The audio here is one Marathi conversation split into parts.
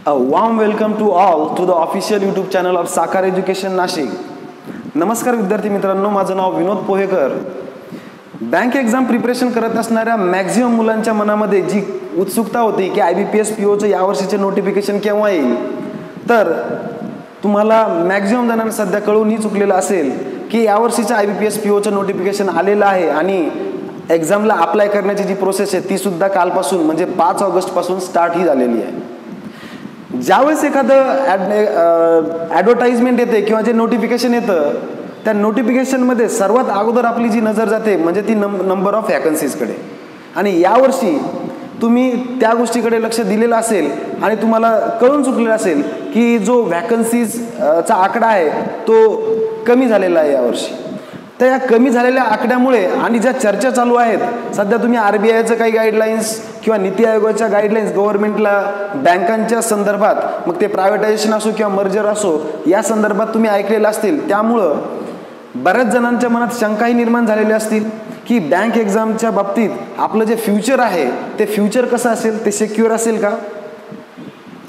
A warm welcome to all to the official YouTube channel of Sakar Education Nashik. नमस्कार विद्यार्थी मित्रांनो, माझं नाव विनोद पोहेकर. बँक एक्झाम प्रिपरेशन करत असणाऱ्या मॅक्झिमम मुलांच्या मनामध्ये जी उत्सुकता होती की IBPS POचं यावर्षीचे नोटिफिकेशन केव्हा येईल, तर तुम्हाला मॅक्झिमम जणांना सध्या कळूनही चुकलेलं असेल की यावर्षीचं IBPS POचं नोटिफिकेशन आलेलं आहे आणि एक्झामला अप्लाय करण्याची जी प्रोसेस आहे ती सुद्धा कालपासून म्हणजे 5 ऑगस्ट पासून स्टार्ट ही झालेली आहे. ज्यावेळेस एखादं ॲडव्हर्टाइजमेंट येते किंवा जे नोटिफिकेशन येतं त्या नोटिफिकेशनमध्ये सर्वात अगोदर आपली जी नजर जाते म्हणजे ती नंबर ऑफ वॅकन्सीजकडे. आणि यावर्षी तुम्ही त्या गोष्टीकडे लक्ष दिलेलं असेल आणि तुम्हाला कळून चुकलेलं असेल की जो वॅकन्सीजचा आकडा आहे तो कमी झालेला आहे यावर्षी. तर या कमी झालेल्या आकड्यामुळे आणि ज्या चर्चा चालू आहेत सध्या, तुम्ही RBIचं काही गाईडलाईन्स किंवा नीती आयोगाच्या गाईडलाईन्स गव्हर्नमेंटला बँकांच्या संदर्भात, मग ते प्रायव्हेटायझेशन असो किंवा मर्जर असो, या संदर्भात तुम्ही ऐकलेलं असतील. त्यामुळं बऱ्याच जणांच्या मनात शंकाही निर्माण झालेल्या असतील की बँक एक्झामच्या बाबतीत आपलं जे फ्युचर आहे ते फ्युचर कसं असेल, ते सिक्युअर असेल का,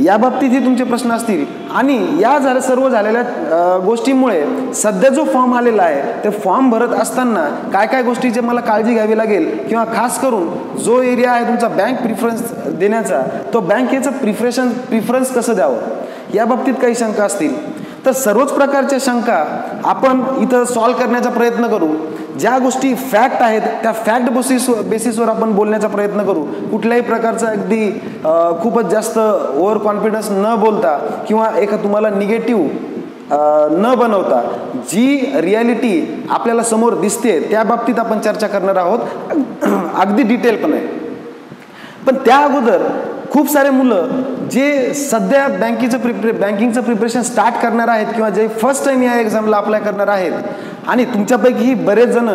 या बाबतीतही तुमचे प्रश्न असतील. आणि या सर्व झालेल्या गोष्टींमुळे सध्या जो फॉर्म आलेला आहे ते फॉर्म भरत असताना काय काय गोष्टीची मला काळजी घ्यावी लागेल किंवा खास करून जो एरिया आहे तुमचा बँक प्रिफरन्स देण्याचा, तो बँकेचं प्रिफरन्स कसं द्यावं या बाबतीत काही शंका असतील. तर सर्वच प्रकारच्या शंका आपण इथं सॉल्व करण्याचा प्रयत्न करू. ज्या गोष्टी फॅक्ट आहेत त्या फॅक्ट बेसिसवर आपण बोलण्याचा प्रयत्न करू. कुठल्याही प्रकारचा अगदी खूपच जास्त ओव्हर कॉन्फिडन्स न बोलता किंवा तुम्हाला निगेटिव्ह न बनवता जी रियालिटी आपल्याला समोर दिसते त्या बाबतीत आपण चर्चा करणार आहोत अगदी डिटेलपणे. पण त्या अगोदर खूप सारे मुलं जे सध्या बँकिंगचं प्रिपरेशन स्टार्ट करणार आहेत किंवा जे फर्स्ट टाइम या एक्झामला अप्लाय करणार आहेत, आणि तुमच्यापैकी बरेच जण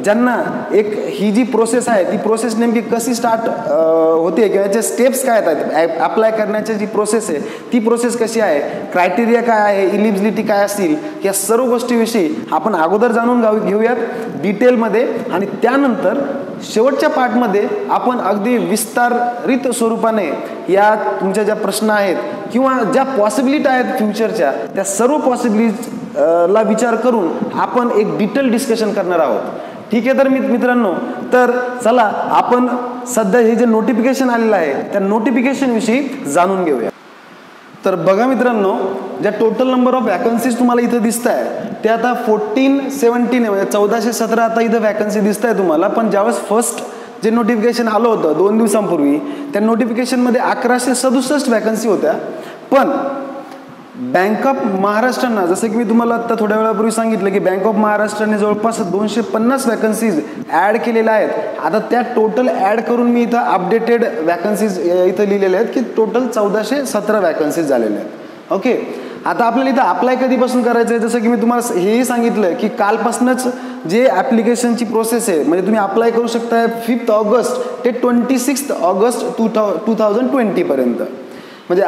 ज्यांना ही जी प्रोसेस आहे ती प्रोसेस नेमकी कशी स्टार्ट होते किंवा याचे स्टेप्स काय आहेत, अप्लाय करण्याची जी प्रोसेस आहे ती प्रोसेस कशी आहे, क्रायटेरिया काय आहे, इलिजिबिलिटी काय असतील, या सर्व गोष्टीविषयी आपण अगोदर जाणून घेऊयात डिटेलमध्ये. आणि त्यानंतर शेवटच्या पार्टमध्ये आपण अगदी विस्तारित स्वरूपाने या तुमच्या ज्या प्रश्न आहेत किंवा ज्या पॉसिबिलिटी आहेत फ्युचरच्या, त्या सर्व पॉसिबिलिटीजला विचार करून आपण एक डिटेल डिस्कशन करणार आहोत. ठीक आहे. तर मित्रांनो, तर चला आपण सध्या हे जे नोटिफिकेशन आलेलं आहे त्या नोटिफिकेशन विषयी जाणून घेऊया. तर बघा मित्रांनो, ज्या टोटल नंबर ऑफ वॅकन्सीज तुम्हाला इथं दिसत आहे ते आता 1417 आहे, म्हणजे 1417 आता इथं वॅकन्सी दिसत आहे तुम्हाला. पण ज्यावेळेस फर्स्ट जे नोटिफिकेशन आलं होतं 2 दिवसांपूर्वी त्या नोटिफिकेशनमध्ये 1167 वॅकन्सी होत्या. पण बँक ऑफ महाराष्ट्रानं, जसं की मी तुम्हाला आता थोड्या वेळापूर्वी सांगितलं की बँक ऑफ महाराष्ट्राने जवळपास 250 वॅकन्सीज ॲड केलेल्या आहेत. आता त्या टोटल ॲड करून मी इथं अपडेटेड वॅकन्सीज इथं लिहिलेल्या आहेत की टोटल 1417 वॅकन्सीज झालेल्या आहेत. ओके. आता आपल्याला इथं अप्लाय कधीपासून करायचं आहे, जसं की मी तुम्हाला हेही सांगितलं की कालपासूनच जे ॲप्लिकेशनची प्रोसेस आहे म्हणजे तुम्ही अप्लाय करू शकता 5 ऑगस्ट ते 26 ऑगस्ट 2020 पर्यंत. म्हणजे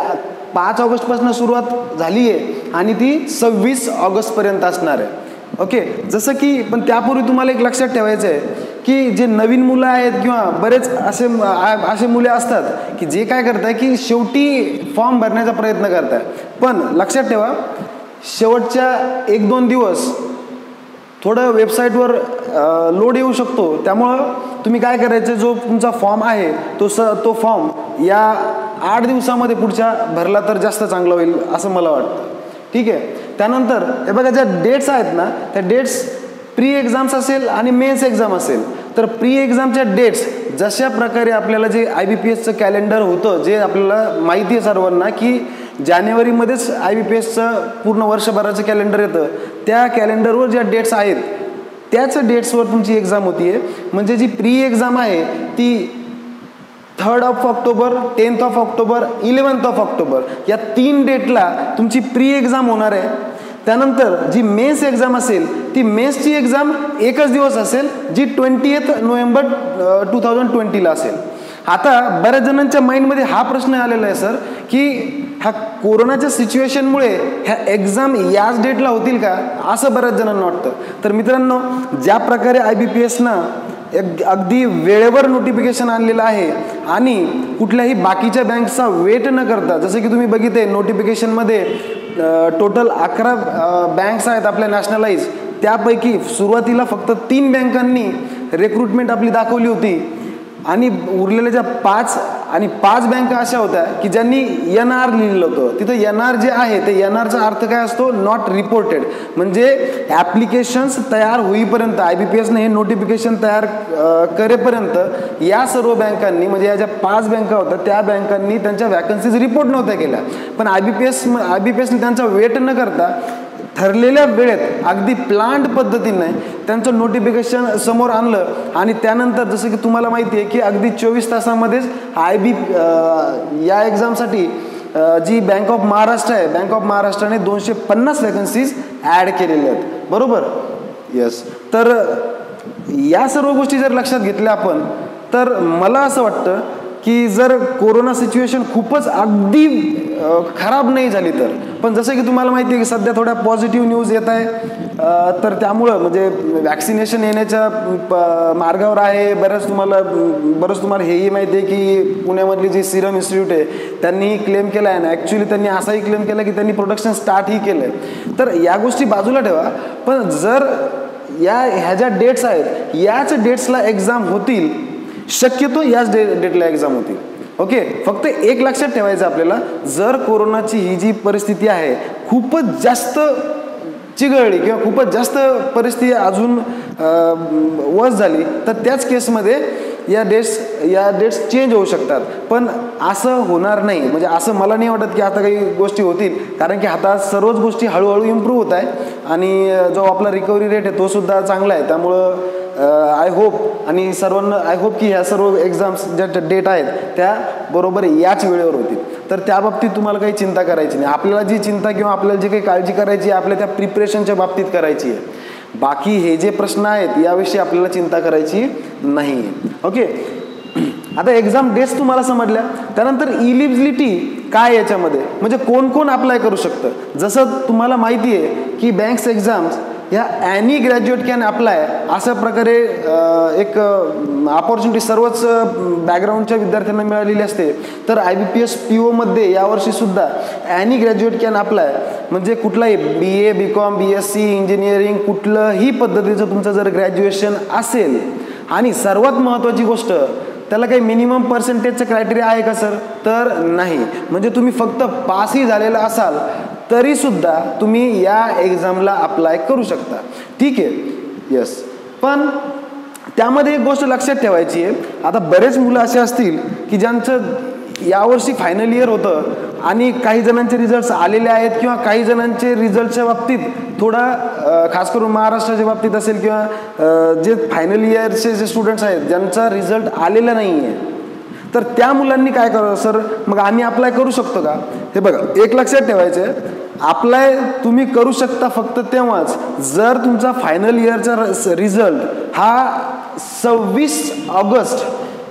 5 ऑगस्टपासून सुरुवात झाली आहे आणि ती 26 ऑगस्टपर्यंत असणार आहे. ओके. जसं की पण त्यापूर्वी तुम्हाला एक लक्षात ठेवायचं आहे की जे नवीन मुलं आहेत किंवा बरेच असे मुले असतात की जे काय करताय की शेवटी फॉर्म भरण्याचा प्रयत्न करताय, पण लक्षात ठेवा शेवटच्या 1-2 दिवस थोडं वेबसाईटवर लोड येऊ शकतो. त्यामुळं तुम्ही काय करायचं, जो तुमचा फॉर्म आहे तो फॉर्म या 8 दिवसामध्ये पुढच्या भरला तर जास्त चांगलं होईल असं मला वाटतं. ठीक आहे. त्यानंतर हे बघा, ज्या डेट्स आहेत ना त्या डेट्स प्री एक्झाम्स असेल आणि मेन्स एक्झाम असेल. तर प्री एक्झामच्या डेट्स जशा प्रकारे आपल्याला जे IBPSचं कॅलेंडर होतं, जे आपल्याला माहिती आहे सर्वांना की जानेवारीमध्येच IBPSचं पूर्ण वर्षभराचं कॅलेंडर येतं, त्या कॅलेंडरवर ज्या डेट्स आहेत त्याच डेट्सवर तुमची एक्झाम होती. म्हणजे जी प्री एक्झाम आहे ती 3rd of October, 10th of October, 11th of October या 3 डेटला तुमची प्री एक्झाम होणार आहे. त्यानंतर जी मेन्स एक्झाम असेल ती मेन्सची एक्झाम एकच दिवस असेल, जी 20 नोव्हेंबर 2020ला असेल. आता बऱ्याच जणांच्या माइंडमध्ये हा प्रश्न आलेला आहे सर की ह्या कोरोनाच्या सिच्युएशनमुळे ह्या एक्झाम याच डेटला होतील का, असं बऱ्याच जणांना वाटतं. तर मित्रांनो, ज्या प्रकारे IBPSनं अगदी वेळेवर नोटिफिकेशन आणलेलं आहे आणि कुठल्याही बाकीच्या बँकचा वेट न करता, जसं की तुम्ही बघितले नोटिफिकेशनमध्ये टोटल 11 बँक्स आहेत आपल्या नॅशनलाइज, त्यापैकी सुरुवातीला फक्त 3 बँकांनी रिक्रुटमेंट आपली दाखवली होती आणि उरलेल्या ज्या 5 बँका अशा होत्या की ज्यांनी NR लिहिलं होतं. तिथं NR जे आहे ते NRचा अर्थ काय असतो, नॉट रिपोर्टेड, म्हणजे ॲप्लिकेशन्स तयार होईपर्यंत IBPSने हे नोटिफिकेशन तयार करेपर्यंत या सर्व बँकांनी, म्हणजे या ज्या 5 बँका होत्या त्या बँकांनी त्यांच्या वॅकन्सीज रिपोर्ट नव्हत्या केल्या. पण IBPSने त्यांचा वेट न करता ठरलेल्या वेळेत अगदी प्लांट पद्धतीने त्यांचं नोटिफिकेशन समोर आणलं आणि त्यानंतर जसं की तुम्हाला माहिती आहे की अगदी 24 तासामध्येच या एक्झामसाठी जी बँक ऑफ महाराष्ट्र आहे, बँक ऑफ महाराष्ट्राने 250 वॅकन्सीज ॲड केलेल्या आहेत, बरोबर. येस, तर या सर्व गोष्टी जर लक्षात घेतल्या आपण, तर मला असं वाटतं की जर कोरोना सिच्युएशन खूपच अगदी खराब नाही झाली तर, पण जसं की तुम्हाला माहिती आहे की सध्या थोड्या पॉझिटिव्ह न्यूज येत आहे, तर त्यामुळं म्हणजे वॅक्सिनेशन येण्याच्या मार्गावर आहे. बरंच तुम्हाला हेही माहिती आहे की पुण्यामधली जी सिरम इन्स्टिट्यूट आहे त्यांनी क्लेम केला आहे ना, ॲक्च्युली त्यांनी असाही क्लेम केला की त्यांनी प्रोडक्शन स्टार्टही केलं आहे. तर या गोष्टी बाजूला ठेवा, पण जर ह्या ज्या डेट्स आहेत याच डेट्सला एक्झाम होतील, शक्यतो याच डेटला एक्झाम होतील. ओके, फक्त एक लक्षात ठेवायचं आपल्याला, जर कोरोनाची ही जी परिस्थिती आहे खूपच जास्त चिघळली किंवा खूपच जास्त परिस्थिती अजून वर्स झाली तर त्याच केसमध्ये या डेट्स चेंज होऊ शकतात. पण असं होणार नाही, म्हणजे असं मला नाही वाटत की आता काही गोष्टी होतील, कारण की आता सर्वच गोष्टी हळूहळू इम्प्रूव्ह होत आहे आणि जो आपला रिकव्हरी रेट आहे तो सुद्धा चांगला आहे. त्यामुळं आय होप की ह्या सर्व एक्झाम्स ज्या डेट आहेत त्या बरोबर याच वेळेवर होतील. तर त्या बाबतीत तुम्हाला काही चिंता करायची नाही. आपल्याला जी चिंता किंवा आपल्याला जी काही काळजी करायची आहे आपल्या त्या प्रिपरेशनच्या बाबतीत करायची आहे. बाकी हे जे प्रश्न आहेत याविषयी आपल्याला चिंता करायची नाही. ओके, आता एक्झाम डेट्स तुम्हाला समजल्या, त्यानंतर इलिजिबिलिटी काय याच्यामध्ये, म्हणजे कोण कोण अप्लाय करू शकतं. जसं तुम्हाला माहिती आहे की बँक्स एक्झाम्स ह्या ॲनी ग्रॅज्युएट कॅन अप्लाय अशा प्रकारे एक ऑपॉर्च्युनिटी सर्वच बॅकग्राऊंडच्या विद्यार्थ्यांना मिळालेली असते. तर IBPS PO यावर्षी सुद्धा ॲनी ग्रॅज्युएट कॅन अप्लाय, म्हणजे कुठलाही BA, BCom, BSc, इंजिनिअरिंग कुठलंही पद्धतीचं तुमचं जर ग्रॅज्युएशन असेल, आणि सर्वात महत्त्वाची गोष्ट त्याला काही मिनिमम पर्सेंटेजचं क्रायटेरिया आहे का सर, तर नाही. म्हणजे तुम्ही फक्त पासही झालेला असाल तरी सुद्धा तुम्ही या एक्झामला अप्लाय करू शकता. ठीक आहे, येस. पण त्यामध्ये एक गोष्ट लक्षात ठेवायची आहे, आता बरेच मुलं असे असतील की ज्यांचं यावर्षी फायनल इयर होतं आणि काही जणांचे रिझल्ट्स आलेले आहेत किंवा काही जणांचे रिझल्टच्या बाबतीत थोडा खास करून महाराष्ट्राच्या बाबतीत असेल किंवा जे फायनल इयरचे जे स्टुडंट्स आहेत ज्यांचा रिझल्ट आलेला नाही आहे, तर त्या मुलांनी काय करावं, सर मग आम्ही अप्लाय करू शकतो का. हे बघा, एक लक्षात ठेवायचं आहे, अप्लाय तुम्ही करू शकता फक्त तेव्हाच जर तुमचा फायनल इयरचा रिझल्ट हा 26 ऑगस्ट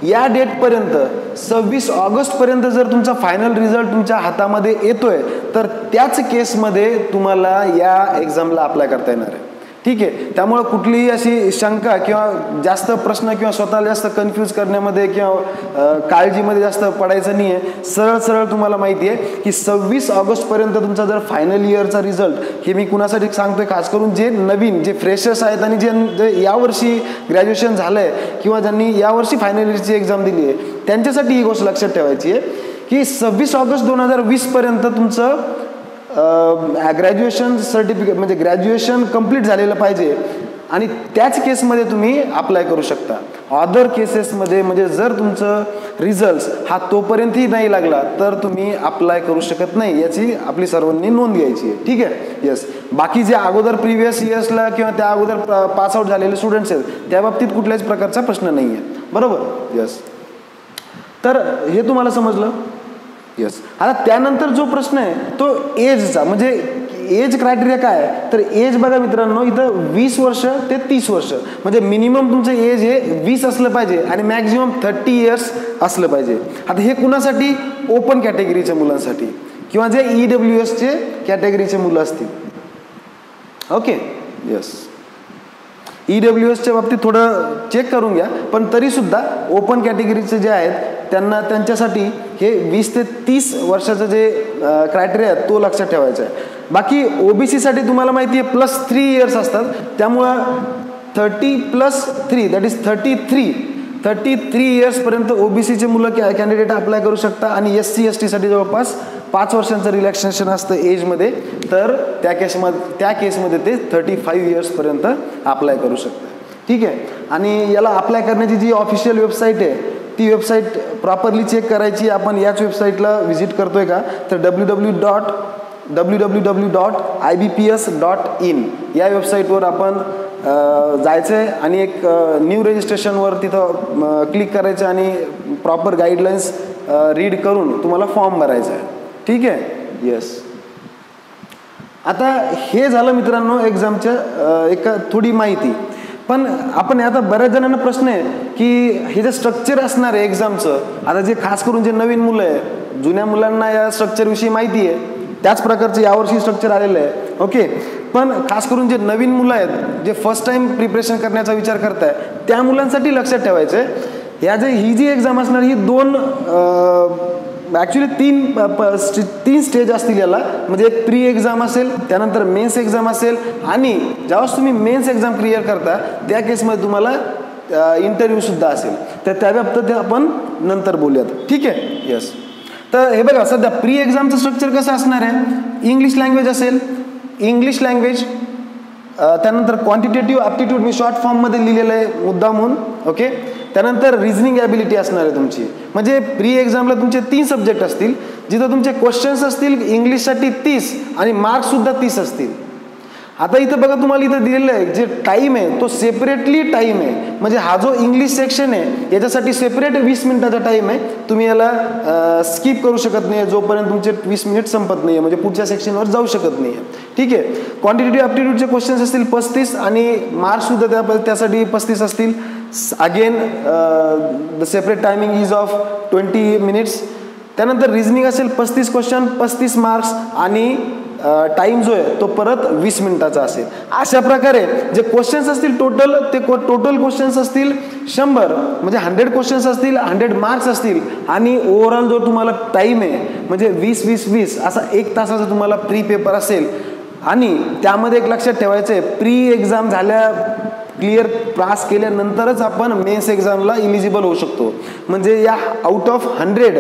या डेटपर्यंत 26 ऑगस्टपर्यंत जर तुमचा फायनल रिझल्ट तुमच्या हातामध्ये येतोय तर त्याच केसमध्ये तुम्हाला या एक्झामला अप्लाय करता येणार आहे. ठीक आहे, त्यामुळे कुठलीही अशी शंका किंवा जास्त प्रश्न किंवा स्वतःला जास्त कन्फ्यूज करण्यामध्ये किंवा काळजीमध्ये जास्त पडायचं नाही आहे. सरळ सरळ तुम्हाला माहिती आहे की 26 ऑगस्टपर्यंत तुमचा जर फायनल इयरचा रिझल्ट, हे मी कुणासाठी सांगतोय, खास करून जे नवीन जे फ्रेशर्स आहेत आणि जे यावर्षी ग्रॅज्युएशन झालं आहे किंवा ज्यांनी यावर्षी फायनल इयरची एक्झाम दिली आहे त्यांच्यासाठी ही गोष्ट लक्षात ठेवायची आहे की 26 ऑगस्ट 2020पर्यंत तुमचं ग्रॅज्युएशन सर्टिफिकेट म्हणजे ग्रॅज्युएशन कंप्लीट झालेलं पाहिजे आणि त्याच केसमध्ये तुम्ही अप्लाय करू शकता. अदर केसेसमध्ये म्हणजे जर तुमचं रिझल्ट हा तोपर्यंतही नाही लागला तर तुम्ही अप्लाय करू शकत नाही, याची आपली सर्वांनी नोंद घ्यायची आहे. ठीक आहे, येस. बाकी जे अगोदर प्रिव्हियस इयर्सला किंवा त्या अगोदर पास आउट झालेले स्टुडंट्स आहेत त्या बाबतीत कुठल्याच प्रकारचा प्रश्न नाही आहे, बरोबर. येस, तर हे तुम्हाला समजलं. येस, आता त्यानंतर जो प्रश्न आहे तो एजचा, म्हणजे एज क्रायटेरिया काय आहे, तर एज बघा मित्रांनो, इथं 20 वर्ष ते 30 वर्ष, म्हणजे मिनिमम तुमचं एज हे 20 असलं पाहिजे आणि मॅक्झिमम 30 इयर्स असलं पाहिजे. आता हे कुणासाठी, ओपन कॅटेगरीच्या मुलांसाठी किंवा जे EWSचे कॅटेगरीचे मुलं असतील. Okay, yes. EWSच्या बाबतीत थोडं चेक करून घ्या, पण तरीसुद्धा ओपन कॅटेगरीचे जे आहेत त्यांच्यासाठी हे 20 ते 30 वर्षाचं जे क्रायटेरिया आहे तो लक्षात ठेवायचा आहे. बाकी OBCसाठी तुम्हाला माहिती आहे +3 इयर्स असतात, त्यामुळं 30+3 दॅट इज 33 इयर्सपर्यंत OBCचे मुलं कॅन्डिडेट अप्लाय करू शकता आणि SC STसाठी जवळपास 5 वर्षांचं रिलॅक्सेशन असतं एजमध्ये, तर त्या केसमध्ये ते 35 इयर्सपर्यंत अप्लाय करू शकतात. ठीक आहे. आणि याला अप्लाय करण्याची जी ऑफिशियल वेबसाईट आहे ती वेबसाईट प्रॉपरली चेक करायची. आपण याच वेबसाईटला व्हिजिट करतोय का, तर www.ibps.in या वेबसाईटवर आपण जायचं आहे आणि एक न्यू रजिस्ट्रेशनवर तिथं क्लिक करायचं आणि प्रॉपर गाईडलाईन्स रीड करून तुम्हाला फॉर्म भरायचा आहे. ठीक आहे. येस. आता हे झालं मित्रांनो एक्झामच्या एक थोडी माहिती. पण आपण आता बऱ्याच जणांना प्रश्न आहे की हे जे स्ट्रक्चर असणार आहे एक्झामचं, आता जे खास करून जे नवीन मुलं आहे, जुन्या मुलांना या स्ट्रक्चरविषयी माहिती आहे, त्याच प्रकारचं यावर्षी स्ट्रक्चर आलेलं आहे. ओके. पण खास करून जे नवीन मुलं आहेत, जे फर्स्ट टाइम प्रिपरेशन करण्याचा विचार करताय, त्या मुलांसाठी लक्षात ठेवायचं आहे ही जी एक्झाम असणार ही ॲक्च्युली तीन स्टेज असतील याला. म्हणजे एक प्री एक्झाम असेल, त्यानंतर मेन्स एक्झाम असेल आणि ज्यावेळेस तुम्ही मेन्स एक्झाम क्लिअर करता त्या केसमध्ये तुम्हाला इंटरव्ह्यू सुद्धा असेल. तर त्या बाबतीत आपण नंतर बोलूयात. ठीक आहे. येस. तर हे बघा, सध्या प्री एक्झामचं स्ट्रक्चर कसं असणार आहे, इंग्लिश लँग्वेज असेल, इंग्लिश लँग्वेज, त्यानंतर क्वांटिटेटिव्ह ॲप्टिट्यूड मी शॉर्ट फॉर्ममध्ये लिहिलेलं आहे मुद्दामून. ओके. त्यानंतर रिझनिंग ॲबिलिटी असणार आहे तुमची. म्हणजे प्री एक्झामला तुमचे 3 सब्जेक्ट असतील, जिथं तुमचे क्वेश्चन्स असतील इंग्लिशसाठी 30 आणि मार्क्ससुद्धा 30 असतील. आता इथं बघा तुम्हाला इथं दिलेलं आहे जे टाईम आहे तो सेपरेटली टाईम आहे. म्हणजे हा जो इंग्लिश सेक्शन आहे याच्यासाठी सेपरेट 20 मिनिटाचा टाईम आहे. तुम्ही याला स्किप करू शकत नाही जोपर्यंत तुमचे 20 मिनिट संपत नाही, म्हणजे पुढच्या सेक्शनवर जाऊ शकत नाही. ठीक आहे. क्वांटिटेटिव्ह ॲप्टिट्यूडचे क्वेश्चन्स असतील 35 आणि मार्क्ससुद्धा त्यासाठी 35 असतील. Again the separate timing is of 20 minutes. त्यानंतर रिझनिंग असेल 35 क्वेश्चन 35 मार्क्स आणि टाइम जो आहे तो परत 20 मिनिटाचा असेल. अशा प्रकारे जे क्वेश्चन्स असतील टोटल क्वेश्चन्स असतील 100, म्हणजे 100 क्वेश्चन्स असतील, 100 मार्क्स असतील आणि ओव्हरऑल जो तुम्हाला टाइम आहे म्हणजे 20-20-20 असा 1 तासाचा तुम्हाला प्री पेपर असेल. आणि त्यामध्ये एक लक्षात ठेवायचं आहे, प्री एक्झाम क्लिअर पास केल्यानंतरच आपण मेन्स एक्झामला इलिजिबल होऊ शकतो. म्हणजे या आउट ऑफ 100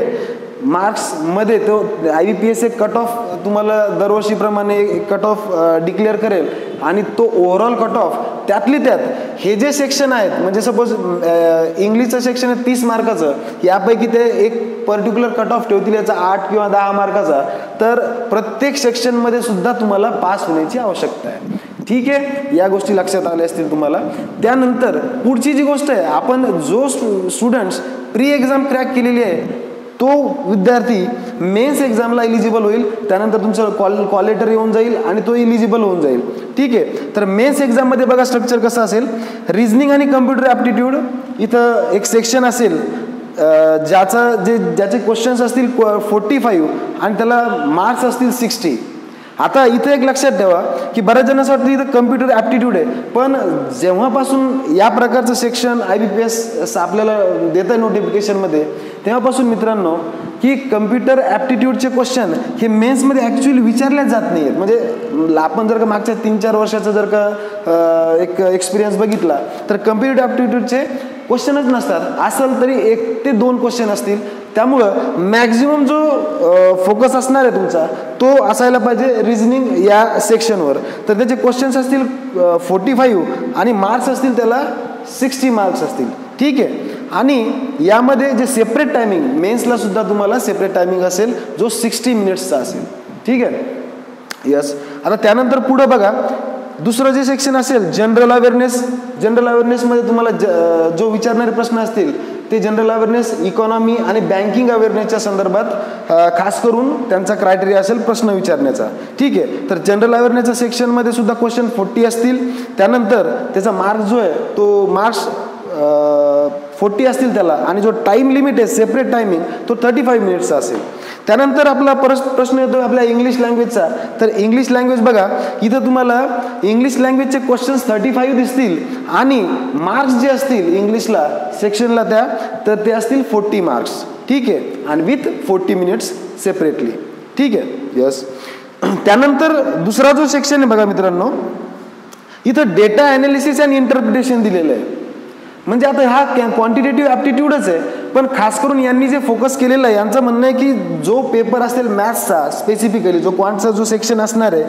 मार्क्समध्ये तो IBPS एक कट ऑफ तुम्हाला दरवर्षीप्रमाणे एक कट ऑफ डिक्लेअर करेल आणि तो ओव्हरऑल कट ऑफ त्यातली त्यात हे जे सेक्शन आहेत, म्हणजे सपोज इंग्लिशचं सेक्शन आहे 30 मार्काचं, यापैकी ते एक पर्टिक्युलर कट ऑफ ठेवतील याचा 8 किंवा 10 मार्काचा, तर प्रत्येक सेक्शनमध्ये सुद्धा तुम्हाला पास होण्याची आवश्यकता आहे. ठीक आहे. या गोष्टी लक्षात आल्या असतील तुम्हाला. त्यानंतर पुढची जी गोष्ट आहे, आपण जो स्टुडंट्स प्री एक्झाम क्रॅक केलेली आहे तो विद्यार्थी मेन्स एक्झामला इलिजिबल होईल. त्यानंतर तुमचं कॉल लेटर येऊन जाईल आणि तो इलिजिबल होऊन जाईल. ठीक आहे. तर मेन्स एक्झाममध्ये बघा स्ट्रक्चर कसं असेल, रिझनिंग आणि कम्प्युटर ॲप्टिट्यूड इथं एक सेक्शन असेल ज्याचे क्वेश्चन्स असतील 45 आणि त्याला मार्क्स असतील 60. आता इथे एक लक्षात ठेवा की बऱ्याच जणांना वाटतं इथं कम्प्युटर ॲप्टिट्यूड आहे, पण जेव्हापासून या प्रकारचं सेक्शन IBPS आपल्याला देतं नोटिफिकेशनमध्ये तेव्हापासून मित्रांनो की कम्प्युटर ॲप्टिट्यूडचे क्वेश्चन हे मेन्समध्ये ॲक्च्युअली विचारल्याच जात नाही आहेत. म्हणजे आपण जर का मागच्या 3-4 वर्षाचा जर का एक एक्सपिरियन्स बघितला तर कम्प्युटर ॲप्टिट्यूडचे क्वेश्चनच नसतात. असेल तरी 1 ते 2 क्वेश्चन असतील. त्यामुळं मॅक्झिमम जो फोकस असणार आहे तुमचा तो असायला पाहिजे रिझनिंग या सेक्शनवर. तर त्याचे क्वेश्चन्स असतील 45 आणि मार्क्स असतील त्याला 60 मार्क्स असतील. ठीक आहे. आणि यामध्ये जे सेपरेट टायमिंग मेन्सला सुद्धा तुम्हाला सेपरेट टायमिंग असेल जो 60 मिनिट्सचा असेल. ठीक आहे. यस. आता त्यानंतर पुढं बघा दुसरं जे सेक्शन असेल जनरल अवेअरनेसमध्ये तुम्हाला जो विचारणारे प्रश्न असतील ते जनरल अवेअरनेस, इकॉनॉमी आणि बँकिंग अवेअरनेसच्या संदर्भात खास करून त्यांचा क्रायटेरिया असेल प्रश्न विचारण्याचा. ठीक आहे. तर जनरल अवेअरनेसच्या सेक्शनमध्ये सुद्धा क्वेश्चन 40 असतील. त्यानंतर त्याचा मार्क्स जो आहे तो मार्क्स 40 असतील त्याला, आणि जो टाइम लिमिट आहे सेपरेट टायमिंग तो 35 मिनिट्सचा असेल. त्यानंतर आपला प्रश्न येतो आपल्या इंग्लिश लँग्वेजचा. तर इंग्लिश लँग्वेज बघा, इथं तुम्हाला इंग्लिश लँग्वेजचे क्वेश्चन्स 35 दिसतील आणि मार्क्स जे असतील इंग्लिशला सेक्शनला त्या, तर ते असतील 40 मार्क्स. ठीक आहे, आणि विथ 40 मिनिट्स सेपरेटली. ठीक आहे, यस. त्यानंतर दुसरा जो सेक्शन आहे बघा मित्रांनो, इथं डेटा ॲनालिसिस अँड इंटरप्रिटेशन दिलेलं आहे. म्हणजे आता हा क्वांटिटेटिव्ह ॲप्टिट्यूडच आहे, पण खास करून यांनी जे फोकस केलेलं आहे, यांचं म्हणणं आहे की जो पेपर असेल मॅथ्सचा स्पेसिफिकली जो क्वांटचा जो सेक्शन असणार आहे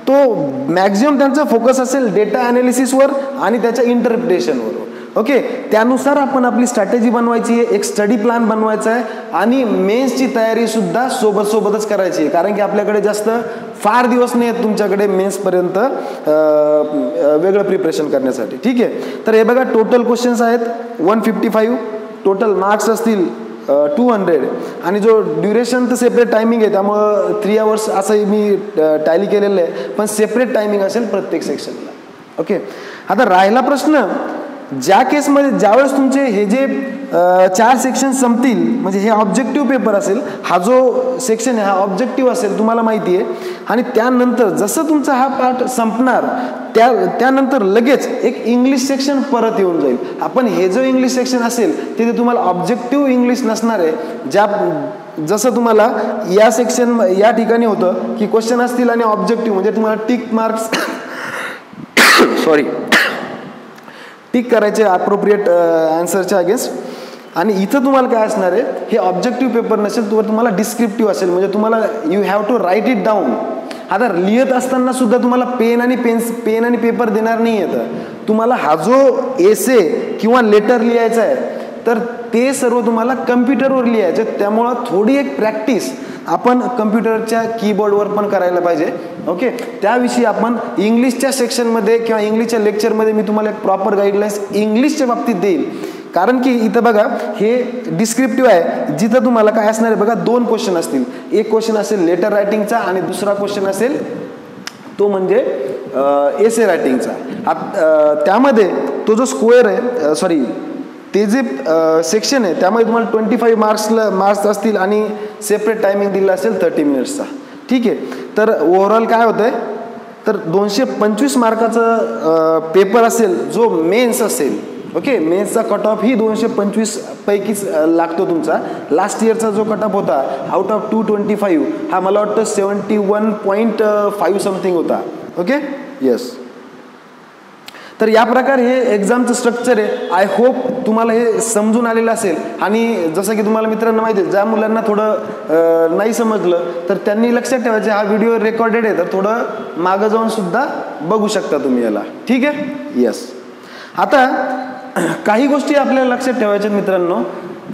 तो मॅक्झिमम त्यांचा फोकस असेल डेटा ॲनालिसिसवर आणि त्याच्या इंटरप्रिटेशनवर. ओके, त्यानुसार आपण आपली स्ट्रॅटेजी बनवायची आहे, एक स्टडी प्लॅन बनवायचा आहे आणि मेन्सची तयारी सुद्धा सोबतच करायची आहे. कारण की आपल्याकडे जास्त फार दिवस नाही आहेत तुमच्याकडे मेन्सपर्यंत वेगळं प्रिपरेशन करण्यासाठी. ठीक आहे, तर हे बघा टोटल क्वेश्चन्स आहेत 155, टोटल मार्क्स असतील 200, आणि जो ड्युरेशन तर सेपरेट टायमिंग आहे त्यामुळं 3 hours असंही मी टॅली केलेलं आहे, पण सेपरेट टायमिंग असेल प्रत्येक सेक्शनला. ओके, आता राहिला प्रश्न, ज्या केसमध्ये ज्यावेळेस तुमचे हे जे 4 सेक्शन संपतील, म्हणजे हे ऑब्जेक्टिव्ह पेपर असेल, हा जो सेक्शन आहे हा ऑब्जेक्टिव्ह असेल तुम्हाला माहिती आहे, आणि त्यानंतर जसं तुमचा हा पार्ट संपणार त्यानंतर लगेच एक इंग्लिश सेक्शन परत येऊन जाईल. आपण हे जो इंग्लिश सेक्शन असेल तिथे तुम्हाला ऑब्जेक्टिव्ह इंग्लिश नसणार आहे. जसं तुम्हाला या सेक्शन या ठिकाणी होतं की क्वेश्चन असतील आणि ऑब्जेक्टिव्ह म्हणजे तुम्हाला टिक मार्क्स टिक करायचे अप्रोप्रिएट आन्सरच्या अगेन्स्ट. आणि इथं तुम्हाला काय असणार आहे, हे ऑब्जेक्टिव्ह पेपर नसेल तर तुम्हाला डिस्क्रिप्टिव्ह असेल, म्हणजे तुम्हाला you have to write it down. आता लिहित असताना सुद्धा तुम्हाला पेन आणि पेपर देणार नाही येतं. तुम्हाला हा जो एसे किंवा लेटर लिहायचा आहे तर ते सर्व तुम्हाला कम्प्युटरवर लिहायचे. त्यामुळं थोडी एक प्रॅक्टिस आपण कम्प्युटरच्या कीबोर्डवर पण करायला पाहिजे. ओके, त्याविषयी आपण इंग्लिशच्या सेक्शनमध्ये किंवा इंग्लिशच्या लेक्चरमध्ये मी तुम्हाला एक प्रॉपर गाईडलाईन्स इंग्लिशच्या बाबतीत देईल. कारण की इथं बघा हे डिस्क्रिप्टिव्ह आहे, जिथं तुम्हाला काय असणार आहे बघा 2 क्वेश्चन असतील. एक क्वेश्चन असेल लेटर रायटिंगचा आणि दुसरा क्वेश्चन असेल तो म्हणजे एसे रायटिंगचा. त्यामध्ये तो जो स्क्वेअर आहे ते जे सेक्शन आहे त्यामध्ये तुम्हाला 25 मार्क्स असतील आणि सेपरेट टायमिंग दिला असेल 30 मिनिट्सचा. ठीक आहे, तर ओव्हरऑल काय होतंय तर 225 मार्काचं पेपर असेल जो मेन्स असेल. ओके, मेन्सचा कट ऑफ ही 225 पैकीच लागतो तुमचा. लास्ट इयरचा जो कट ऑफ होता आउट ऑफ 225 हा मला वाटतं 71.5 समथिंग होता. Okay, yes. तर या प्रकारे हे एक्झामचं स्ट्रक्चर आहे. आय होप तुम्हाला हे समजून आलेलं असेल. आणि जसं की तुम्हाला मित्रांनो माहिती आहे, ज्या मुलांना थोडं नाही समजलं तर त्यांनी लक्षात ठेवायचे हा व्हिडिओ रेकॉर्डेड आहे, तर थोडं मागं जाऊन सुद्धा बघू शकता तुम्ही याला. ठीक आहे, येस. आता काही गोष्टी आपल्याला लक्षात ठेवायच्या मित्रांनो.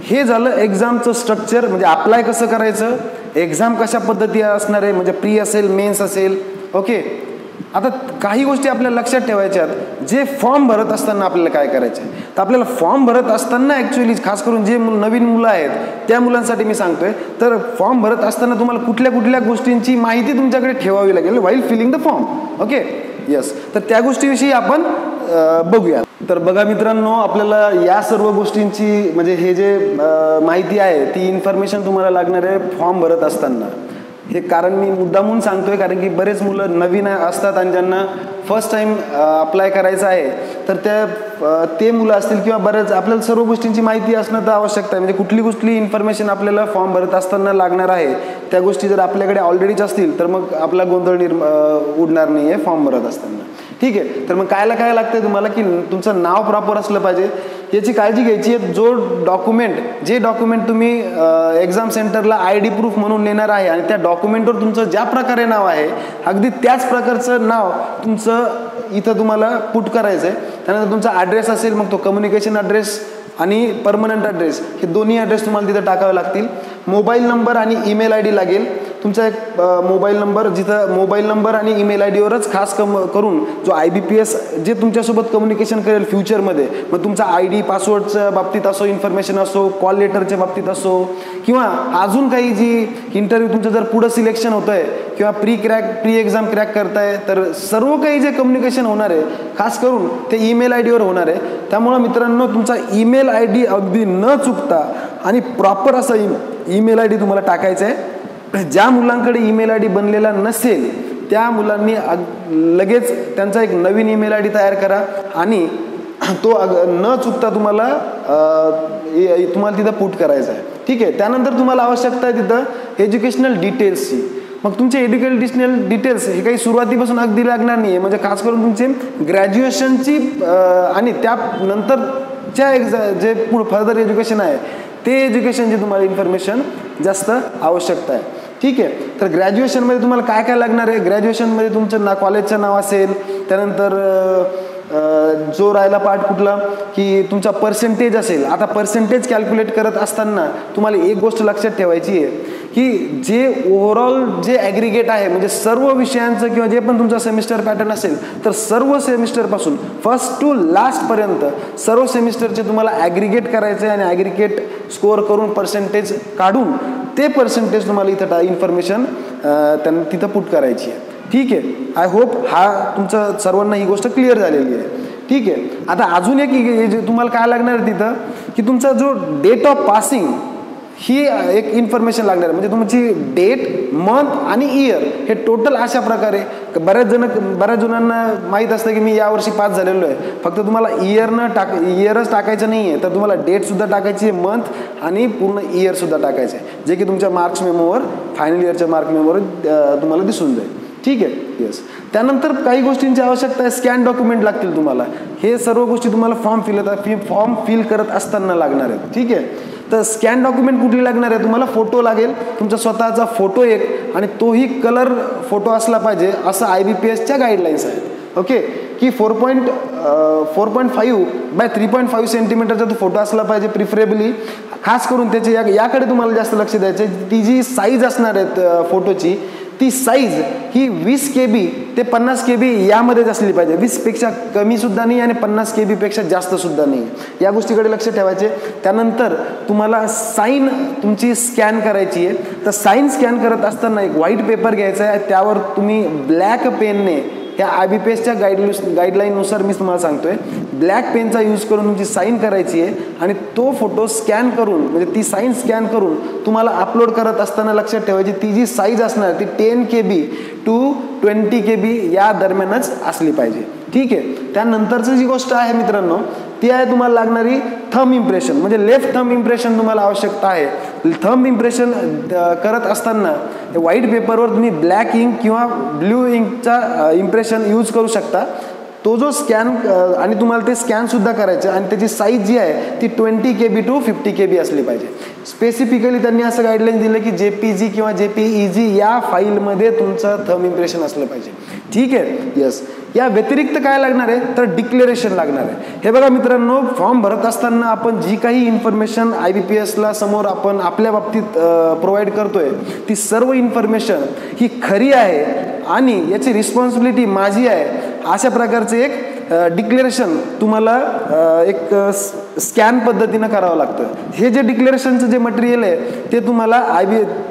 हे झालं एक्झामचं स्ट्रक्चर, म्हणजे अप्लाय कसं करायचं, एक्झाम कशा पद्धती असणार आहे, म्हणजे प्री असेल मेन्स असेल. ओके, आता काही गोष्टी आपल्याला लक्षात ठेवायच्यात. जे फॉर्म भरत असताना आपल्याला काय करायचं आहे, तर आपल्याला फॉर्म भरत असताना ॲक्च्युअली खास करून जे नवीन मुलं आहेत त्या मुलांसाठी मी सांगतोय, तर फॉर्म भरत असताना तुम्हाला कुठल्या गोष्टींची माहिती तुमच्याकडे ठेवावी लागेल while filling the form. Okay, yes. तर त्या गोष्टीविषयी आपण बघूया. तर बघा मित्रांनो, आपल्याला या सर्व गोष्टींची म्हणजे हे जे माहिती आहे ती इन्फॉर्मेशन तुम्हाला लागणार आहे फॉर्म भरत असताना. हे कारण मी मुद्दामून सांगतोय कारण की बरेच मुलं नवीन असतात आणि ज्यांना फर्स्ट टाइम अप्लाय करायचं आहे, तर ते मुलं असतील किंवा बऱ्याच आपल्याला सर्व गोष्टींची माहिती असणं तर आवश्यकता आहे. म्हणजे कुठली इन्फॉर्मेशन आपल्याला फॉर्म भरत असताना लागणार आहे त्या गोष्टी जर आपल्याकडे ऑलरेडीच असतील तर मग आपला गोंधळ उडणार नाही आहे फॉर्म भरत असताना. ठीक आहे, तर मग काय लागतंय तुम्हाला की तुमचं नाव प्रॉपर असलं पाहिजे, याची काळजी घ्यायची आहे. जे डॉक्युमेंट तुम्ही एक्झाम सेंटरला ID प्रूफ म्हणून नेणार आहे आणि त्या डॉक्युमेंटवर तुमचं ज्या प्रकारे नाव आहे अगदी त्याच प्रकारचं नाव तुमचं इथं तुम्हाला पुट करायचं आहे. त्यानंतर तुमचा ॲड्रेस असेल, मग तो कम्युनिकेशन ॲड्रेस आणि परमनंट ॲड्रेस हे दोन्ही ॲड्रेस तुम्हाला तिथं टाकावे लागतील. मोबाईल नंबर आणि ईमेल ID लागेल. तुमचा एक मोबाईल नंबर, जिथं मोबाईल नंबर आणि ईमेल आय डीवरच खास करून जो IBPS जे तुमच्यासोबत कम्युनिकेशन करेल फ्युचरमध्ये, मग तुमचा ID पासवर्डच्या बाबतीत असो, इन्फॉर्मेशन असो, कॉल लेटरच्या बाबतीत असो, किंवा अजून काही जी इंटरव्ह्यू तुमचं जर पुढं सिलेक्शन होतं आहे किंवा प्री एक्झाम क्रॅक करताय, तर सर्व काही जे कम्युनिकेशन होणार आहे खास करून ते ईमेल आय डीवर होणार आहे. त्यामुळं मित्रांनो, तुमचा ईमेल आय डी अगदी न चुकता आणि प्रॉपर असा ईमेल आय डी तुम्हाला टाकायचा आहे. ज्या मुलांकडे ईमेल आय डी बनलेला नसेल त्या मुलांनी लगेच त्यांचा एक नवीन ईमेल आय डी तयार करा आणि तो न चुकता तुम्हाला तिथं पुट करायचा आहे. ठीक आहे. त्यानंतर तुम्हाला आवश्यकता आहे तिथं एज्युकेशनल डिटेल्सची. मग तुमचे एज्युकेशनल डिटेल्स हे काही सुरुवातीपासून अगदी लागणार नाही आहे, म्हणजे खास करून तुमचे ग्रॅज्युएशनची आणि त्यानंतरच्या जे फर्दर एज्युकेशन आहे ते एज्युकेशनची तुम्हाला इन्फॉर्मेशन जास्त आवश्यकता आहे. ठीक आहे. तर ग्रॅज्युएशनमध्ये तुम्हाला काय काय लागणार आहे, ग्रॅज्युएशनमध्ये तुमचं कॉलेजचं नाव असेल, त्यानंतर जो राहिला पार्ट कुठला की तुमचा पर्सेंटेज असेल. आता पर्सेंटेज कॅल्क्युलेट करत असताना तुम्हाला एक गोष्ट लक्षात ठेवायची आहे की जे ओव्हरऑल जे ॲग्रिगेट आहे, म्हणजे सर्व विषयांचं किंवा जे पण तुमचा सेमिस्टर पॅटर्न असेल, तर सर्व सेमिस्टरपासून फर्स्ट टू लास्टपर्यंत सर्व सेमिस्टरचे तुम्हाला ॲग्रिगेट करायचं आहे आणि ॲग्रिगेट स्कोअर करून पर्सेंटेज काढून ते पर्सेंटेज तुम्हाला इथं इन्फॉर्मेशन तिथं पुट करायची आहे. ठीक आहे. आय होप तुमचं सर्वांना ही गोष्ट क्लिअर झालेली आहे. ठीक आहे. आता अजून एक तुम्हाला काय लागणार आहे तिथं की तुमचा जो डेट ऑफ पासिंग ही एक इन्फॉर्मेशन लागणार आहे, म्हणजे तुमची डेट, मंथ आणि इयर हे टोटल अशा प्रकारे. बऱ्याच जणांना माहीत असतं की मी यावर्षी पास झालेलो आहे, फक्त तुम्हाला इयरच टाकायचं नाही आहे, तर तुम्हाला डेटसुद्धा टाकायची आहे, मंथ आणि पूर्ण इयरसुद्धा टाकायचं आहे, जे की तुमच्या मार्क्स मेमोवर, फायनल इयरच्या मार्क मेमोवर तुम्हाला दिसून जाईल. ठीक आहे. येस. त्यानंतर काही गोष्टींची आवश्यकता आहे, स्कॅन डॉक्युमेंट लागतील तुम्हाला. हे सर्व गोष्टी तुम्हाला फॉर्म फिल करत असताना लागणार आहेत. ठीक आहे. तर स्कॅन डॉक्युमेंट कुठली लागणार आहे, तुम्हाला फोटो लागेल, तुमचा स्वतःचा फोटो एक, आणि तोही कलर फोटो असला पाहिजे असं IBPSच्या गाईडलाईन्स आहेत. ओके. की 4.5 बाय 3.5 सेंटीमीटरचा तो फोटो असला पाहिजे प्रिफरेबली. खास करून त्याचे याकडे तुम्हाला जास्त लक्ष द्यायचं आहे. ती जी साईज असणार आहे फोटोची, ती साईज ही 20 KB ते 50 KB यामध्येच असली पाहिजे. 20पेक्षा कमी सुद्धा नाही आणि 50 KB पेक्षा जास्त सुद्धा नाही. या गोष्टीकडे लक्ष ठेवायचे. त्यानंतर तुम्हाला साईन तुमची स्कॅन करायची आहे. तर साईन स्कॅन करत असताना एक व्हाईट पेपर घ्यायचा आहे, त्यावर तुम्ही ब्लॅक पेनने, ह्या IBPSच्या गाईडलाईननुसार मी तुम्हाला सांगतोय, ब्लॅक पेनचा यूज करून तुमची साईन करायची आहे आणि तो फोटो स्कॅन करून, म्हणजे ती साईन स्कॅन करून तुम्हाला अपलोड करत असताना लक्षात ठेवायची ती जी साईज असणार ती 10 KB to 20 KB या दरम्यानच असली पाहिजे. ठीक आहे. त्यानंतरची जी गोष्ट आहे मित्रांनो, ती आहे तुम्हाला लागणारी थंब इम्प्रेशन, म्हणजे लेफ्ट थंब इम्प्रेशन तुम्हाला आवश्यकता आहे. थंब इम्प्रेशन करत असताना व्हाईट पेपरवर तुम्ही ब्लॅक इंक किंवा ब्ल्यू इंकचा इम्प्रेशन यूज करू शकता. तो जो स्कॅन आणि तुम्हाला ते स्कॅनसुद्धा करायचं आणि त्याची साईज जी आहे ती 20 KB to 50 KB असली पाहिजे. स्पेसिफिकली त्यांनी असं गाईडलाईन दिलं की JPG किंवा JPEG या फाईलमध्ये तुमचं थंब इम्प्रेशन असलं पाहिजे. ठीक आहे. येस. या व्यतिरिक्त काय लागणार आहे, तर डिक्लेरेशन लागणार आहे. हे बघा मित्रांनो, फॉर्म भरत असताना आपण जी काही इन्फॉर्मेशन IBPSला समोर आपण आपल्या बाबतीत प्रोव्हाइड करतोय, ती सर्व इन्फॉर्मेशन ही खरी आहे आणि याची रिस्पॉन्सिबिलिटी माझी आहे, अशा प्रकारचे एक डिक्लेरेशन तुम्हाला एक स्कॅन पद्धतीनं करावं लागतं. हे जे डिक्लेरेशनचं जे मटेरियल आहे ते तुम्हाला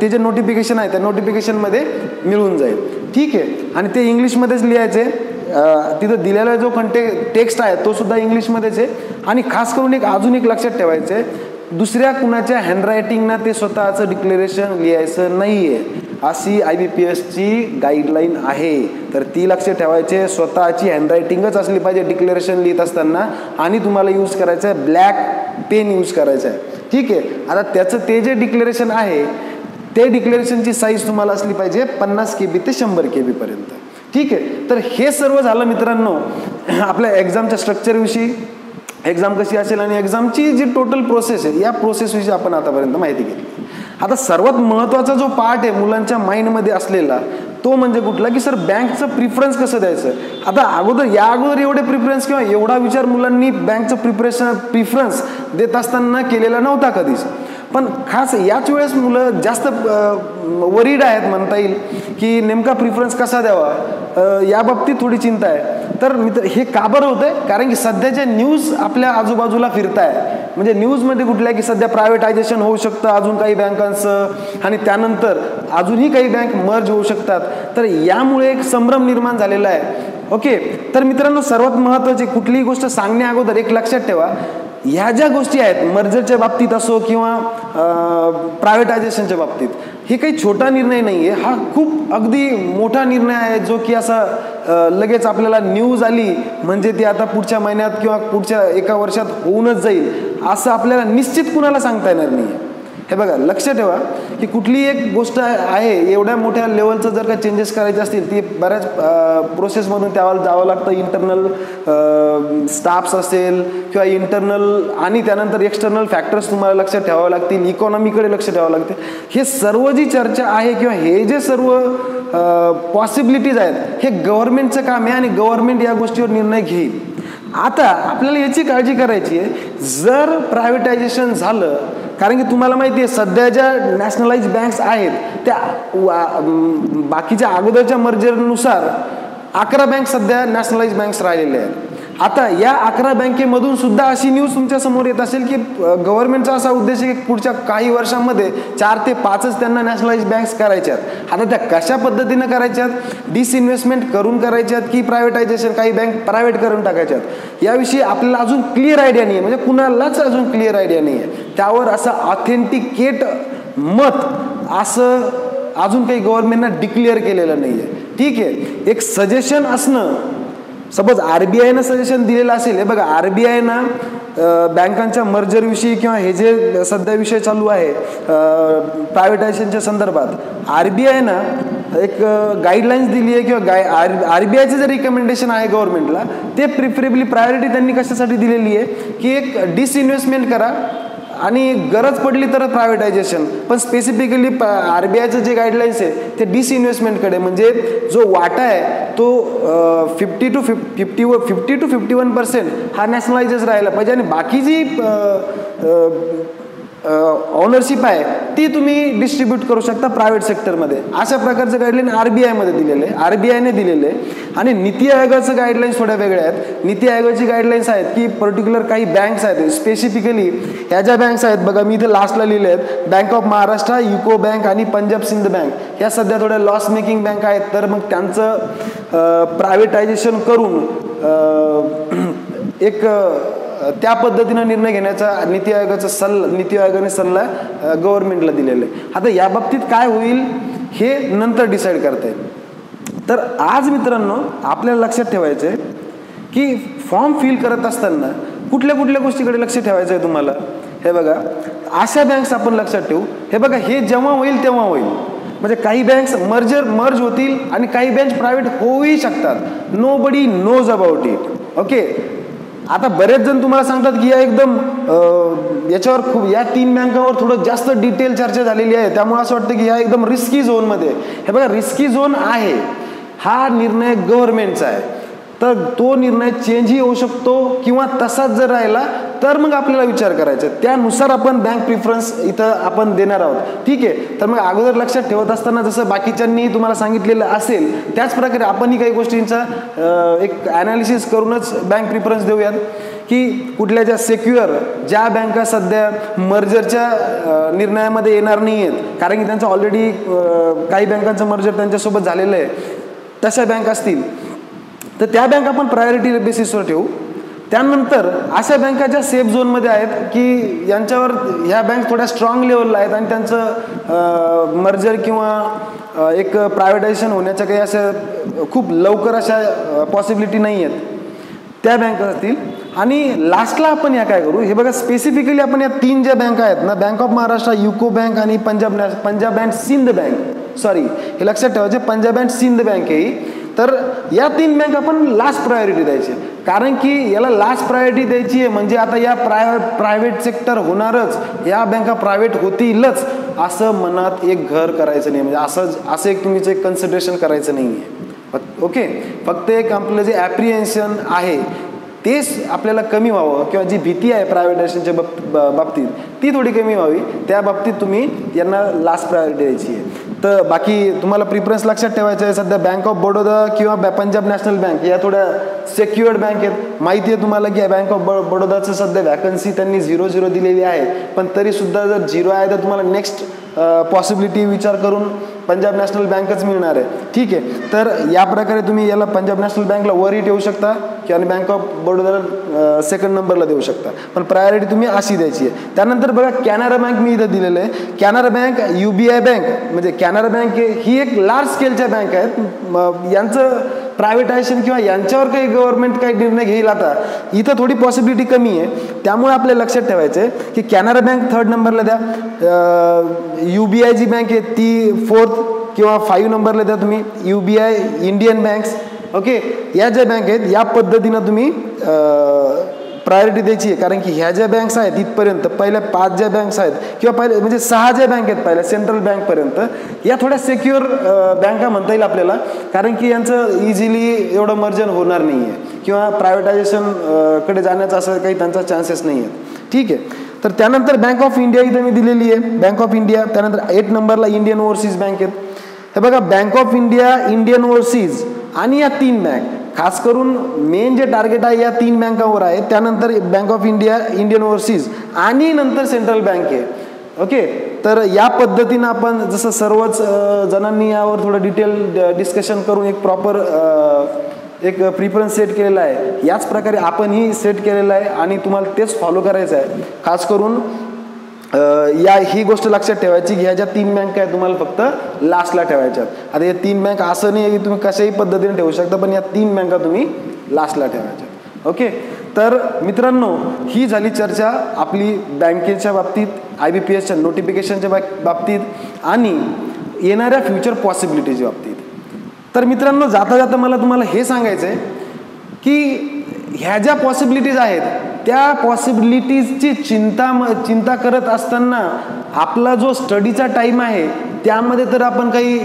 ते जे नोटिफिकेशन आहे त्या नोटिफिकेशनमध्ये मिळून जाईल. ठीक आहे. आणि ते इंग्लिशमध्येच लिहायचे. तिथं दिलेला जो टेक्स्ट आहे तो सुद्धा इंग्लिशमध्येच आहे. आणि खास करून अजून एक लक्षात ठेवायचं आहे, दुसऱ्या कुणाच्या हँडरायटिंगनं ते स्वतःचं डिक्लेरेशन लिहायचं नाही आहे, अशी IBPSची गाईडलाईन आहे. तर ती लक्ष ठेवायचे. स्वतःची हँडरायटिंगच असली पाहिजे डिक्लेरेशन लिहित असताना आणि तुम्हाला यूज करायचं आहे ब्लॅक पेन यूज करायचं आहे. ठीक आहे. आता त्याचं ते जे डिक्लेरेशन आहे ते डिक्लेरेशनची साईज तुम्हाला असली पाहिजे 50 KB ते 100 KB पर्यंत. ठीक आहे. तर हे सर्व झालं मित्रांनो आपल्या एक्झामच्या स्ट्रक्चरविषयी, एक्झाम कशी असेल आणि एक्झामची जी टोटल प्रोसेस आहे या प्रोसेसविषयी आपण आतापर्यंत माहिती घेतली. आता सर्वात महत्त्वाचा जो पार्ट आहे मुलांच्या माइंडमध्ये असलेला तो म्हणजे कुठला, की सर बँकचं प्रिफरन्स कसं द्यायचं. आता या अगोदर एवढे प्रिफरन्स किंवा एवढा विचार मुलांनी बँकचं प्रिफरन्स देत असताना केलेला नव्हता कधीच. पण खास याच वेळेस मुलं जास्त वरीड आहेत म्हणता येईल की नेमका प्रिफरन्स कसा द्यावा या बाबतीत थोडी चिंता आहे. तर मित्र हे का बरं होतंय, कारण की सध्याच्या न्यूज आपल्या आजूबाजूला फिरताय. म्हणजे न्यूजमध्ये कुठल्या की सध्या प्रायव्हेटायझेशन होऊ शकतं अजून काही बँकांचं, आणि त्यानंतर अजूनही काही बँक मर्ज होऊ शकतात. तर यामुळे एक संभ्रम निर्माण झालेला आहे. ओके, तर मित्रांनो सर्वात महत्त्वाची कुठलीही गोष्ट सांगण्या अगोदर एक लक्षात ठेवा, ह्या ज्या गोष्टी आहेत मर्जरच्या बाबतीत असो किंवा प्रायव्हेटायझेशनच्या बाबतीत, हे काही छोटा निर्णय नाही आहे. हा खूप अगदी मोठा निर्णय आहे जो की असा लगेच आपल्याला न्यूज आली म्हणजे ती आता पुढच्या महिन्यात किंवा पुढच्या एका वर्षात होऊनच जाईल असं आपल्याला निश्चित कुणाला सांगता येणार नाही. हे बघा, लक्ष ठेवा की कुठली एक गोष्ट आहे एवढ्या मोठ्या लेवलचं जर का चेंजेस करायचे असतील ती बऱ्याच प्रोसेसमधून त्याला जावं लागतं. इंटरनल स्टाफ्स असेल किंवा इंटरनल आणि त्यानंतर एक्सटर्नल फॅक्टर्स तुम्हाला लक्षात ठेवावं लागतील, इकॉनॉमीकडे लक्ष ठेवावं लागते. हे सर्व जी चर्चा आहे किंवा हे जे सर्व पॉसिबिलिटीज आहेत हे गव्हर्नमेंटचं काम आहे आणि गव्हर्नमेंट या गोष्टीवर निर्णय घेईल. आता आपल्याला याची काळजी करायची आहे जर प्रायव्हेटायझेशन झालं, कारण की तुम्हाला माहिती आहे सध्या ज्या नॅशनलाइज बँक्स आहेत त्या बाकीच्या अगोदरच्या मर्जरनुसार 11 बँक सध्या नॅशनलाइज बँक्स राहिलेल्या आहेत. आता या 11 बँकेमधून सुद्धा अशी न्यूज तुमच्या समोर येत असेल की गव्हर्नमेंटचा असा उद्देश आहे की पुढच्या काही वर्षांमध्ये 4 ते 5च त्यांना नॅशनलाइज बँक्स करायच्यात. आता त्या कशा पद्धतीनं करायच्यात, डिसइन्व्हेस्टमेंट करून करायच्यात की प्रायव्हेटायझेशन काही बँक प्रायव्हेट करून टाकायच्यात, याविषयी आपल्याला अजून क्लिअर आयडिया नाही आहे. म्हणजे कुणालाच अजून क्लिअर आयडिया नाही आहे. त्यावर असं ऑथेंटिकेट मत असं अजून काही गव्हर्नमेंटनं डिक्लेअर केलेलं नाही आहे. ठीक आहे, एक सजेशन असणं, सपोज RBIनं सजेशन दिलेलं असेल. हे बघा, RBIनं बँकांच्या मर्जरविषयी किंवा हे जे सध्या विषय चालू आहे प्रायव्हेटायझेशनच्या संदर्भात RBIनं एक गाईडलाईन्स दिली आहे किंवा RBIचं जे रिकमेंडेशन आहे गव्हर्नमेंटला ते प्रिफरेबली प्रायोरिटी त्यांनी कशासाठी दिलेली आहे की एक डिसइन्व्हेस्टमेंट करा आणि गरज पडली तर प्रायव्हेटायझेशन. पण स्पेसिफिकली RBIचं जे गाईडलाईन्स आहे ते डिसइन्व्हेस्टमेंटकडे, म्हणजे जो वाटा आहे तो 50 to 51% हा नॅशनलाइजच राहायला पाहिजे आणि बाकी जी ऑनरशिप आहे ती तुम्ही डिस्ट्रीब्यूट करू शकता प्रायव्हेट सेक्टरमध्ये. अशा प्रकारचं गाईडलाईन RBIमध्ये दिलेलं आहे, RBIने दिलेलं आहे. आणि नीती आयोगाचं गाईडलाईन्स थोड्या वेगळ्या आहेत. नीती आयोगाची गाईडलाईन्स आहेत की पर्टिक्युलर काही बँक्स आहेत, स्पेसिफिकली ह्या ज्या बँक्स आहेत बघा, मी इथे लास्टला लिहिले आहेत, bank of Maharashtra, UCO bank आणि पंजाब सिंध बँक, ह्या सध्या थोड्या लॉस मेकिंग बँक आहेत. तर मग त्यांचं प्रायव्हेटायझेशन करून एक त्या पद्धतीनं निर्णय घेण्याचा नीती आयोगाने सल्ला गव्हर्नमेंटला दिलेला आहे. आता या बाबतीत काय होईल हे नंतर डिसाईड करता येईल. तर आज मित्रांनो आपल्याला लक्षात ठेवायचं आहे की फॉर्म फिल करत असताना कुठल्या कुठल्या गोष्टीकडे लक्ष ठेवायचं आहे तुम्हाला. हे बघा, अशा बँक्स आपण लक्षात ठेवू. हे बघा, हे जेव्हा होईल तेव्हा होईल. म्हणजे काही बँक्स मर्ज होतील आणि काही बँक प्रायव्हेट होऊही शकतात. Nobody knows about it. Okay, आता बरेच जण तुम्हाला सांगतात की या एकदम याच्यावर खूप या 3 बँकांवर थोडं जास्त डिटेल चर्चा झालेली आहे, त्यामुळे असं वाटतं की या एकदम रिस्की झोनमध्ये. हे बघा, रिस्की झोन आहे, हा निर्णय गव्हर्नमेंटचा आहे. तर तो निर्णय चेंजही होऊ शकतो किंवा तसाच जर राहिला तर मग आपल्याला विचार करायचा, त्यानुसार आपण बँक प्रिफरन्स इथं आपण देणार आहोत. ठीक आहे, तर मग अगोदर लक्षात ठेवत असताना जसं बाकीच्यांनी तुम्हाला सांगितलेलं असेल त्याच प्रकारे आपणही काही गोष्टींचा एक ॲनालिसिस करूनच बँक प्रिफरन्स देऊयात की कुठल्या ज्या सेक्युअर ज्या बँका सध्या मर्जरच्या निर्णयामध्ये येणार नाही आहेत, कारण की त्यांचं ऑलरेडी काही बँकांचं मर्जर त्यांच्यासोबत झालेलं आहे, तशा बँक असतील तर त्या बँक आपण प्रायोरिटी बेसिसवर ठेवू. त्यानंतर अशा बँका ज्या सेफ झोनमध्ये आहेत की यांच्यावर ह्या बँक थोड्या स्ट्रॉंग लेवलला आहेत आणि त्यांचं मर्जर किंवा एक प्रायव्हेटायझेशन होण्याच्या काही असं खूप लवकर अशा पॉसिबिलिटी नाही आहेत, त्या बँका असतील. आणि लास्टला आपण या काय करू, हे बघा स्पेसिफिकली आपण या 3 ज्या बँका आहेत ना, bank of Maharashtra, UCO bank आणि Punjab and Sindh bank, sorry हे लक्षात ठेवायचे, पंजाब अँड सिंध बँक आहे. तर या 3 बँक आपण लास्ट प्रायोरिटी द्यायची, कारण की याला लास्ट प्रायोरिटी द्यायची आहे म्हणजे आता या प्रायव्हेट सेक्टर होणारच, या बँका प्रायव्हेट होतीलच असं मनात एक घर करायचं नाही. म्हणजे असं एक तुम्हीच एक कन्सिडरेशन करायचं नाही आहे. ओके, फक्त एक आपलं जे ॲप्रिहेन्शन आहे तेच आपल्याला कमी व्हावं किंवा जी भीती आहे प्रायव्हेटायझेशनच्या बाबतीत ती थोडी कमी व्हावी, त्या बाबतीत तुम्ही यांना लास्ट प्रायोरिटी द्यायची आहे. तर बाकी तुम्हाला प्रिफरन्स लक्षात ठेवायचं आहे. सध्या बँक ऑफ बडोदा किंवा पंजाब नॅशनल बँक या थोड्या सेक्युअर्ड बँक आहेत. माहिती आहे तुम्हाला की बँक ऑफ बडोदाचं सध्या वॅकन्सी त्यांनी 0-0 दिलेली आहे, पण तरी सुद्धा जर 0 आहे तर तुम्हाला नेक्स्ट पॉसिबिलिटी विचार करून पंजाब नॅशनल बँकच मिळणार आहे. ठीक आहे, तर या प्रकारे तुम्ही याला पंजाब नॅशनल बँकला वरही ठेवू शकता किंवा बँक ऑफ बडोदाला सेकंड नंबरला देऊ शकता, पण प्रायोरिटी तुम्ही अशी द्यायची आहे. त्यानंतर बघा कॅनरा बँक मी इथं दिलेलं आहे. कॅनरा बँक, UBI बँक म्हणजे कॅनरा बँक ही एक लार्ज स्केलच्या बँक आहेत. यांचं प्रायव्हेटायझेशन किंवा यांच्यावर काही गव्हर्नमेंट काही निर्णय घेईल आता इथं थोडी पॉसिबिलिटी कमी आहे. त्यामुळे आपल्याला लक्षात ठेवायचं आहे की कॅनरा बँक 3rd नंबरला द्या, UBI जी बँक आहे ती 4th किंवा 5 नंबरला द्या तुम्ही. UBI, इंडियन बँक्स, ओके, या ज्या बँक आहेत या पद्धतीनं तुम्ही प्रायोरिटी द्यायची आहे. कारण की ह्या ज्या बँक्स आहेत इथपर्यंत पहिल्या 5 ज्या बँक्स आहेत किंवा पहिले म्हणजे 6 ज्या बँक आहेत पहिल्या सेंट्रल बँकपर्यंत या थोड्या सिक्युअर बँका म्हणता येईल आपल्याला, कारण की यांचं इझिली एवढं मर्जन होणार नाही आहे किंवा प्रायव्हेटायझेशन कडे जाण्याचा असं काही त्यांचा चान्सेस नाही आहेत. ठीक आहे, तर त्यानंतर बँक ऑफ इंडिया इथं मी दिलेली आहे, बँक ऑफ इंडिया. त्यानंतर 8 नंबरला इंडियन ओव्हरसीज बँक आहेत. हे बघा bank of India, Indian overseas आणि या 3 बँक खास करून मेन जे टार्गेट आहे या 3 बँकांवर आहे. त्यानंतर bank of India, Indian overseas आणि नंतर सेंट्रल बँक आहे. ओके, तर या पद्धतीनं आपण जसं सर्वच जणांनी यावर थोडं डिटेल डिस्कशन करून एक प्रॉपर एक प्रिफरन्स सेट केलेला आहे, याच प्रकारे आपणही सेट केलेला आहे आणि तुम्हाला तेच फॉलो करायचं आहे. खास करून ही गोष्ट लक्षात ठेवायची की ह्या ज्या 3 बँका आहेत तुम्हाला फक्त लास्टला ठेवायच्या. आता या 3 बँक असं नाही आहे की तुम्ही कशाही पद्धतीने ठेवू शकता, पण या 3 बँका तुम्ही लास्टला ठेवायच्या. ओके, तर मित्रांनो ही झाली चर्चा आपली बँकेच्या बाबतीत, IBPSच्या नोटिफिकेशनच्या बाबतीत आणि येणाऱ्या फ्युचर पॉसिबिलिटीच्या बाबतीत. तर मित्रांनो जाता जाता मला तुम्हाला हे सांगायचं आहे की ह्या ज्या पॉसिबिलिटीज आहेत त्या पॉसिबिलिटीजची चिंता करत असताना आपला जो स्टडीचा टाईम आहे त्यामध्ये तर आपण काही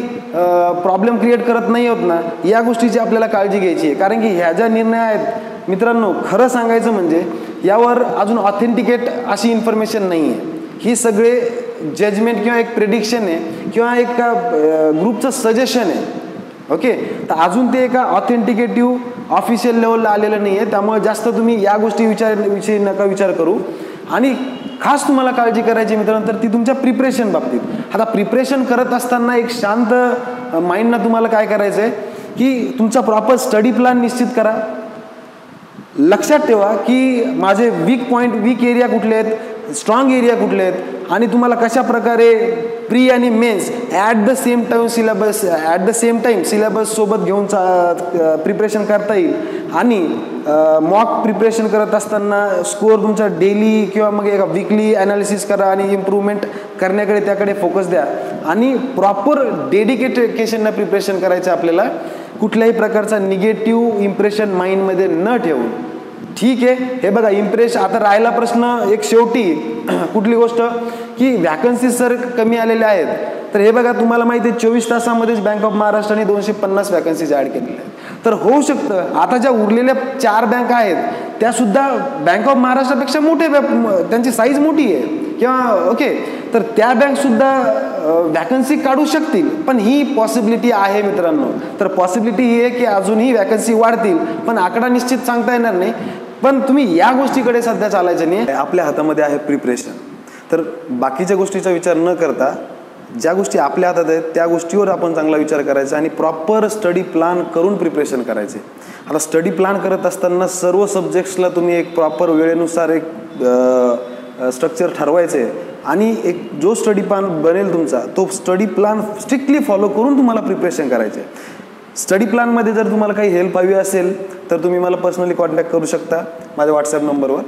प्रॉब्लेम क्रिएट करत नाही आहोत ना, या गोष्टीची आपल्याला काळजी घ्यायची आहे. कारण की ह्या ज्या निर्णय आहेत मित्रांनो, खरं सांगायचं म्हणजे यावर अजून ऑथेंटिकेट अशी इन्फॉर्मेशन नाही आहे. ही सगळे जजमेंट किंवा एक प्रेडिक्शन आहे किंवा एक ग्रुपचं सजेशन आहे. ओके, तर अजून ते एका ऑथेंटिकेटिव्ह ऑफिशियल लेवलला आलेलं नाही आहे. त्यामुळे जास्त तुम्ही या गोष्टीविषयी नका विचार करू. आणि खास तुम्हाला काळजी करायची मित्रांनो तर ती तुमच्या प्रिपरेशन बाबतीत. आता प्रिपरेशन करत असताना एक शांत माइंडनं तुम्हाला काय करायचं आहे की तुमचा प्रॉपर स्टडी प्लॅन निश्चित करा. लक्षात ठेवा की माझे वीक एरिया कुठले आहेत, स्ट्रॉंग एरिया कुठले आहेत आणि तुम्हाला कशा प्रकारे प्री आणि mains at the same time syllabus सोबत घेऊन प्रिपरेशन करता येईल. आणि मॉक प्रिपरेशन करत असताना स्कोअर तुमचा डेली किंवा मग एका वीकली ॲनालिसिस करा आणि इम्प्रूव्हमेंट करण्याकडे त्याकडे फोकस द्या. आणि प्रॉपर डेडिकेटेशननं प्रिपरेशन करायचं आपल्याला, कुठल्याही प्रकारचा निगेटिव्ह इम्प्रेशन माइंडमध्ये न ठेवून. ठीक आहे, हे बघा आता राहिला प्रश्न एक शेवटी कुठली गोष्ट की व्हॅकन्सीज सर कमी आलेल्या आहेत. तर हे बघा तुम्हाला माहिती आहे 24 तासामध्येच बँक ऑफ महाराष्ट्राने 250 व्हॅकन्सीज ॲड केलेल्या आहेत. तर होऊ शकतं आता ज्या उरलेल्या 4 बँका आहेत त्या सुद्धा बँक ऑफ महाराष्ट्रापेक्षा मोठे, त्यांची साईज मोठी आहे किंवा ओके, तर त्या बँक सुद्धा व्हॅकन्सी काढू शकतील. पण ही पॉसिबिलिटी आहे मित्रांनो. तर पॉसिबिलिटी ही आहे की अजूनही व्हॅकन्सी वाढतील, पण आकडा निश्चित सांगता येणार नाही. पण तुम्ही या गोष्टीकडे सध्या चालायचं नाही. आपल्या हातामध्ये आहे प्रिपरेशन. तर बाकीच्या गोष्टीचा विचार न करता ज्या गोष्टी आपल्या हातात आहेत त्या गोष्टीवर आपण चांगला विचार करायचा आणि प्रॉपर स्टडी प्लॅन करून प्रिपरेशन करायचे. आता स्टडी प्लॅन करत असताना सर्व सब्जेक्ट्सला तुम्ही एक प्रॉपर वेळेनुसार एक स्ट्रक्चर ठरवायचे आणि एक जो स्टडी प्लॅन बनेल तुमचा तो स्टडी प्लॅन स्ट्रिक्टली फॉलो करून तुम्हाला प्रिपरेशन करायचे. स्टडी प्लॅनमध्ये जर तुम्हाला काही हेल्प हवी असेल तर तुम्ही मला पर्सनली कॉन्टॅक्ट करू शकता माझ्या व्हॉट्सॲप नंबरवर.